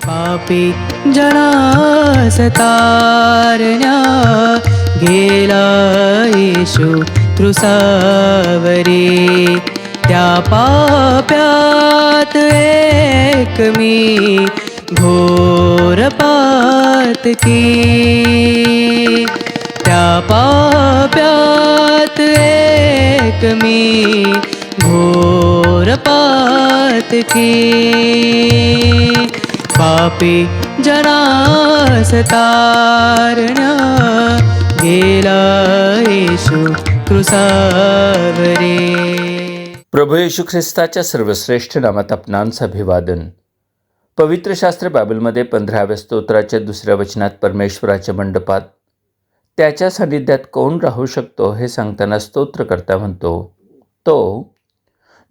पापी जनास तारण्या गेला येशू क्रुसावरी, त्या पाप्यात एक मी घोर पातकी, त्या पाप्यात एक मी घोर पातकी, पापी जनास तारण्या गेला येशू क्रुसावरी. प्रभू येशू ख्रिस्ताच्या सर्वश्रेष्ठ नामात आपणांचं अभिवादन. पवित्र शास्त्र बायबलमध्ये 15व्या स्तोत्राच्या 2ऱ्या वचनात परमेश्वराच्या मंडपात त्याच्या सानिध्यात कोण राहू शकतो हे सांगताना स्तोत्रकर्ता म्हणतो, तो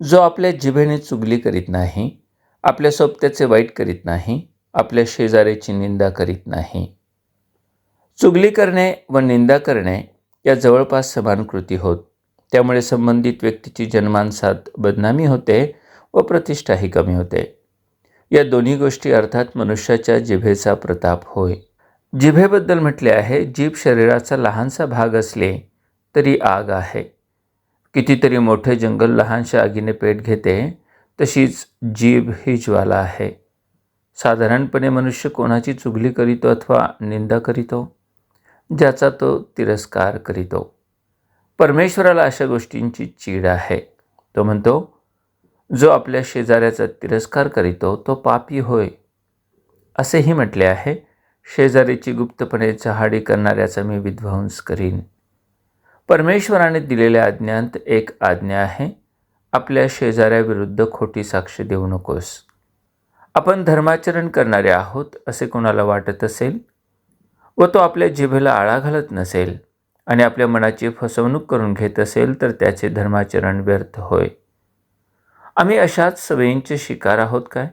जो आपल्या जिभेने चुगली करीत नाही, आपल्या सोबत्याचे वाईट करीत नाही, आपल्या शेजाऱ्याची निंदा करीत नाही. चुगली करणे व निंदा करणे या जवळपास समान कृती होत. त्यामुळे संबंधित व्यक्तीची जन्मांसात बदनामी होते व प्रतिष्ठाही कमी होते. या दोन्ही गोष्टी अर्थात मनुष्याच्या जिभेचा प्रताप होय. जिभेबद्दल म्हटले आहे, जीभ शरीराचा लहानसा भाग असले तरी आग आहे. कितीतरी मोठे जंगल लहानशा आगीने पेट घेते, तशीच जीभ ही ज्वाला आहे. साधारणपणे मनुष्य कोणाची चुगली करीतो अथवा निंदा करीतो, ज्याचा तो तिरस्कार करीतो. परमेश्वराला अशा गोष्टींची चीड आहे. तो म्हणतो, जो आपल्या शेजाऱ्याचा तिरस्कार करीतो तो पापी होय. असेही म्हटले आहे, शेजारीची गुप्तपणे चहाडी करणाऱ्याचा मी विध्वंस करीन. परमेश्वराने दिलेल्या आज्ञांत एक आज्ञा आहे, आपल्या शेजाऱ्याविरुद्ध खोटी साक्ष देऊ नकोस. आपण धर्माचरण करणारे आहोत असे कोणाला वाटत असेल व तो आपल्या जिभेला आळा घालत नसेल आणि आपल्या मनाची फसवणूक करून घेत असेल तर त्याचे धर्माचरण व्यर्थ होय. आम्ही अशाच सवयींचे शिकार आहोत काय?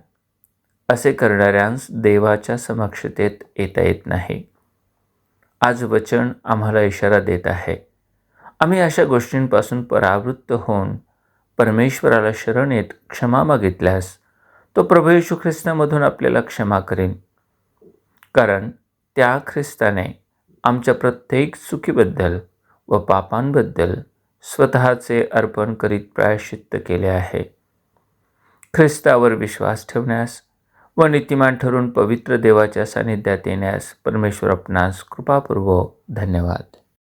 असे करणाऱ्यांस देवाच्या समक्षतेत येता येत नाही. आज वचन आम्हाला इशारा देत आहे. आम्ही अशा गोष्टींपासून परावृत्त होऊन परमेश्वराला शरण येत क्षमा मागितल्यास तो प्रभू येशू ख्रिस्तामधून आपल्याला क्षमा करेन. कारण त्या ख्रिस्ताने आमच्या प्रत्येक चुकीबद्दल व पापांबद्दल स्वतःचे अर्पण करीत प्रायश्चित्त केले आहे. ख्रिस्तावर विश्वास ठेवण्यास व नीतिमान ठरून पवित्र देवाच्या सानिध्यात येण्यास परमेश्वर आपणास कृपा पुरवो. धन्यवाद.